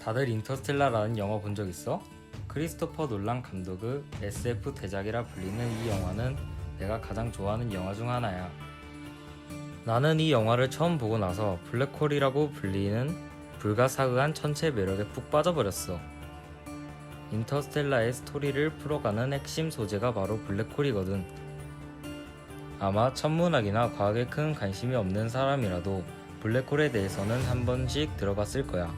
다들 인터스텔라라는 영화 본 적 있어? 크리스토퍼 놀란 감독의 SF 대작이라 불리는 이 영화는 내가 가장 좋아하는 영화 중 하나야. 나는 이 영화를 처음 보고 나서 블랙홀이라고 불리는 불가사의한 천체의 매력에 푹 빠져버렸어. 인터스텔라의 스토리를 풀어가는 핵심 소재가 바로 블랙홀이거든. 아마 천문학이나 과학에 큰 관심이 없는 사람이라도 블랙홀에 대해서는 한 번씩 들어봤을 거야.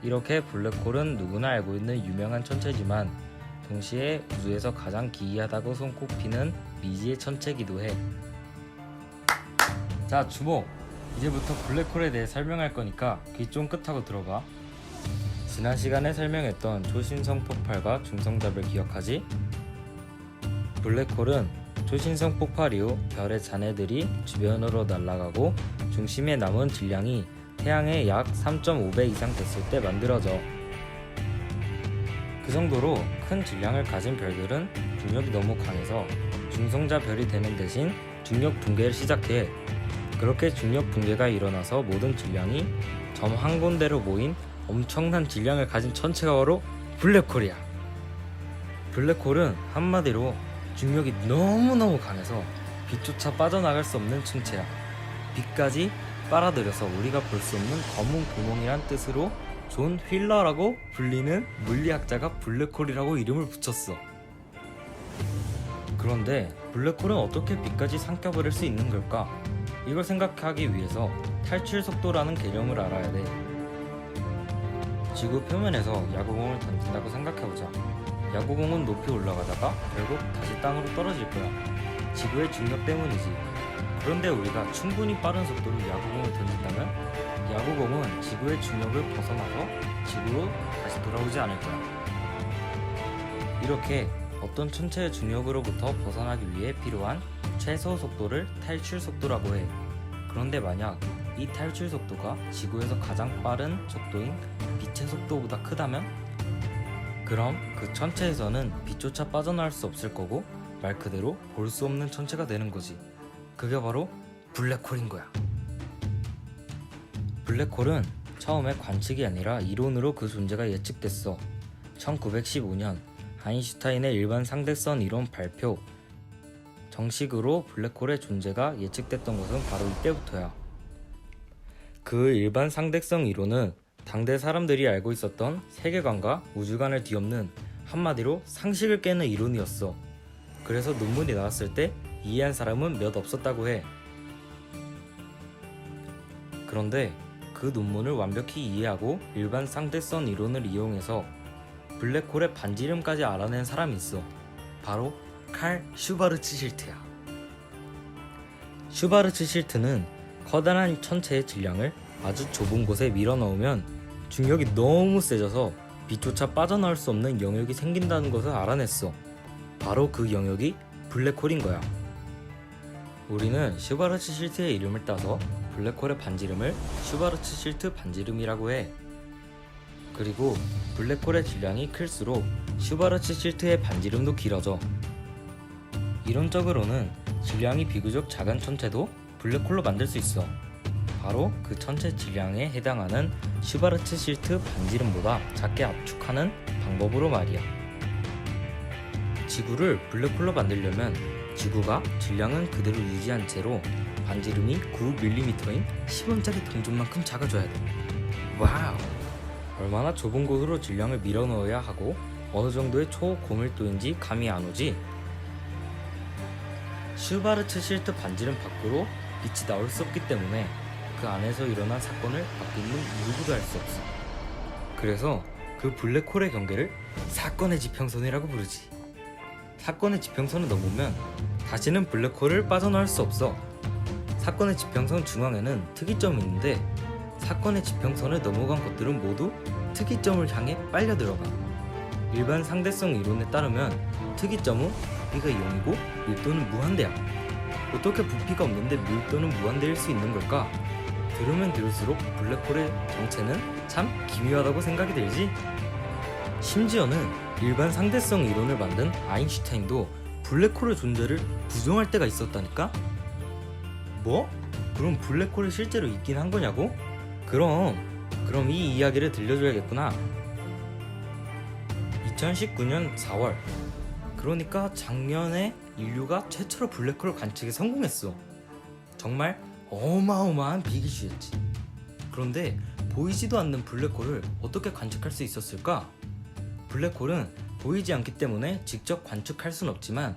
이렇게 블랙홀은 누구나 알고 있는 유명한 천체지만 동시에 우주에서 가장 기이하다고 손꼽히는 미지의 천체이기도 해. 자, 주목! 이제부터 블랙홀에 대해 설명할 거니까 귀 좀 끗하고 들어봐. 지난 시간에 설명했던 초신성 폭발과 중성잡을 기억하지? 블랙홀은 초신성 폭발 이후 별의 잔해들이 주변으로 날아가고 중심에 남은 질량이 태양의 약 3.5배 이상 됐을 때 만들어져. 그 정도로 큰 질량을 가진 별들은 중력이 너무 강해서 중성자 별이 되는 대신 중력 붕괴를 시작해. 그렇게 중력 붕괴가 일어나서 모든 질량이 점 한 군데로 모인 엄청난 질량을 가진 천체가 바로 블랙홀이야. 블랙홀은 한마디로 중력이 너무너무 강해서 빛조차 빠져나갈 수 없는 천체야. 빛까지 빨아들여서 우리가 볼 수 없는 검은 구멍이란 뜻으로 존 휠러라고 불리는 물리학자가 블랙홀이라고 이름을 붙였어. 그런데 블랙홀은 어떻게 빛까지 삼켜버릴 수 있는 걸까? 이걸 생각하기 위해서 탈출 속도라는 개념을 알아야 돼. 지구 표면에서 야구공을 던진다고 생각해보자. 야구공은 높이 올라가다가 결국 다시 땅으로 떨어질 거야. 지구의 중력 때문이지. 그런데 우리가 충분히 빠른 속도로 야구공을 던진다면 야구공은 지구의 중력을 벗어나서 지구로 다시 돌아오지 않을 거야. 이렇게 어떤 천체의 중력으로부터 벗어나기 위해 필요한 최소 속도를 탈출 속도라고 해. 그런데 만약 이 탈출 속도가 지구에서 가장 빠른 속도인 빛의 속도보다 크다면? 그럼 그 천체에서는 빛조차 빠져나올 수 없을 거고 말 그대로 볼 수 없는 천체가 되는 거지. 그게 바로 블랙홀인 거야. 블랙홀은 처음에 관측이 아니라 이론으로 그 존재가 예측됐어. 1915년 아인슈타인의 일반 상대성 이론 발표. 정식으로 블랙홀의 존재가 예측됐던 것은 바로 이때부터야. 그 일반 상대성 이론은 당대 사람들이 알고 있었던 세계관과 우주관을 뒤엎는 한마디로 상식을 깨는 이론이었어. 그래서 논문이 나왔을 때 이해한 사람은 몇 없었다고 해. 그런데 그 논문을 완벽히 이해하고 일반 상대성 이론을 이용해서 블랙홀의 반지름까지 알아낸 사람이 있어. 바로 칼 슈바르츠 실트야. 슈바르츠 실트는 커다란 천체의 질량을 아주 좁은 곳에 밀어넣으면 중력이 너무 세져서 빛조차 빠져나올 수 없는 영역이 생긴다는 것을 알아냈어. 바로 그 영역이 블랙홀인 거야. 우리는 슈바르츠 실트의 이름을 따서 블랙홀의 반지름을 슈바르츠 실트 반지름이라고 해. 그리고 블랙홀의 질량이 클수록 슈바르츠 실트의 반지름도 길어져. 이론적으로는 질량이 비교적 작은 천체도 블랙홀로 만들 수 있어. 바로 그 천체 질량에 해당하는 슈바르츠 실트 반지름보다 작게 압축하는 방법으로 말이야. 지구를 블랙홀로 만들려면 지구가 질량은 그대로 유지한 채로 반지름이 9mm인 10원짜리 동전만큼 작아져야 돼. 와우! 얼마나 좁은 곳으로 질량을 밀어넣어야 하고 어느 정도의 초고밀도인지 감이 안 오지? 슈바르츠 실트 반지름 밖으로 빛이 나올 수 없기 때문에 그 안에서 일어난 사건을 밖에 있는 누구도 알 수 없어. 그래서 그 블랙홀의 경계를 사건의 지평선이라고 부르지. 사건의 지평선을 넘으면 다시는 블랙홀을 빠져나올 수 없어. 사건의 지평선 중앙에는 특이점이 있는데 사건의 지평선을 넘어간 것들은 모두 특이점을 향해 빨려 들어가. 일반 상대성 이론에 따르면 특이점은 부피가 0이고 밀도는 무한대야. 어떻게 부피가 없는데 밀도는 무한대일 수 있는 걸까? 들으면 들을수록 블랙홀의 정체는 참 기묘하다고 생각이 들지? 심지어는 일반 상대성 이론을 만든 아인슈타인도 블랙홀의 존재를 부정할 때가 있었다니까? 뭐? 그럼 블랙홀이 실제로 있긴 한 거냐고? 그럼 그럼 이 이야기를 들려줘야겠구나. 2019년 4월, 그러니까 작년에 인류가 최초로 블랙홀 관측에 성공했어. 정말 어마어마한 빅 이슈였지. 그런데 보이지도 않는 블랙홀을 어떻게 관측할 수 있었을까? 블랙홀은 보이지 않기 때문에 직접 관측할 순 없지만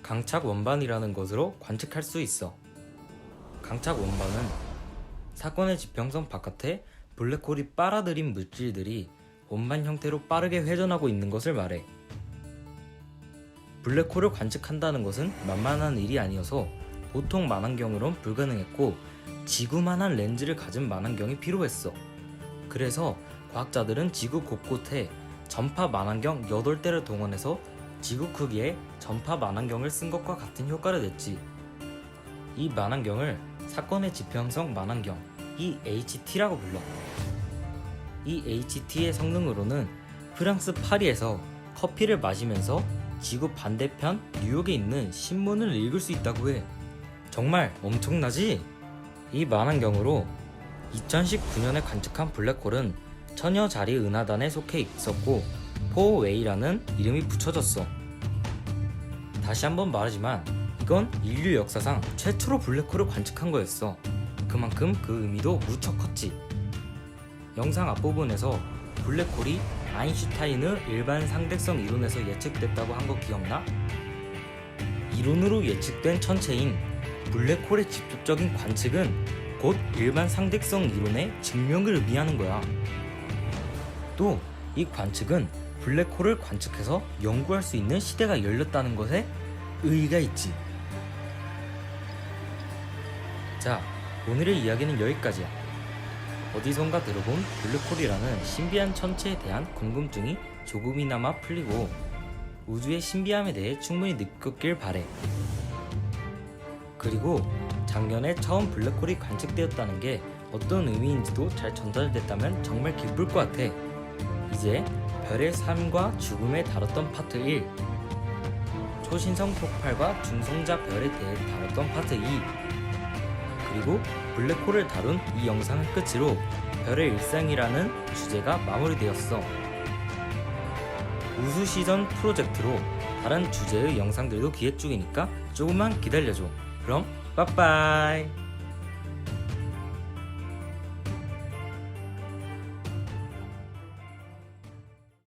강착 원반이라는 것으로 관측할 수 있어. 강착 원반은 사건의 지평선 바깥에 블랙홀이 빨아들인 물질들이 원반 형태로 빠르게 회전하고 있는 것을 말해. 블랙홀을 관측한다는 것은 만만한 일이 아니어서 보통 망원경으론 불가능했고 지구만한 렌즈를 가진 망원경이 필요했어. 그래서 과학자들은 지구 곳곳에 전파 망원경 8대를 동원해서 지구 크기의 전파 망원경을 쓴 것과 같은 효과를 냈지. 이 망원경을 사건의 지평성 망원경 EHT라고 불러. EHT의 성능으로는 프랑스 파리에서 커피를 마시면서 지구 반대편 뉴욕에 있는 신문을 읽을 수 있다고 해. 정말 엄청나지? 이 망원경으로 2019년에 관측한 블랙홀은 처녀자리 은하단에 속해 있었고 포웨이라는 이름이 붙여졌어. 다시 한번 말하지만 이건 인류 역사상 최초로 블랙홀을 관측한 거였어. 그만큼 그 의미도 무척 컸지. 영상 앞부분에서 블랙홀이 아인슈타인의 일반 상대성 이론에서 예측됐다고 한 거 기억나? 이론으로 예측된 천체인 블랙홀의 직접적인 관측은 곧 일반 상대성 이론의 증명을 의미하는 거야. 또 이 관측은 블랙홀을 관측해서 연구할 수 있는 시대가 열렸다는 것에 의의가 있지. 자, 오늘의 이야기는 여기까지야. 어디선가 들어본 블랙홀이라는 신비한 천체에 대한 궁금증이 조금이나마 풀리고 우주의 신비함에 대해 충분히 느꼈길 바래. 그리고 작년에 처음 블랙홀이 관측되었다는 게 어떤 의미인지도 잘 전달됐다면 정말 기쁠 것 같아. 이제 별의 삶과 죽음에 다뤘던 파트 1, 초신성 폭발과 중성자 별에 대해 다뤘던 파트 2, 그리고 블랙홀을 다룬 이 영상을 끝으로 별의 일상이라는 주제가 마무리되었어. 우수시전 프로젝트로 다른 주제의 영상들도 기획 중이니까 조금만 기다려줘. 그럼 빠빠이.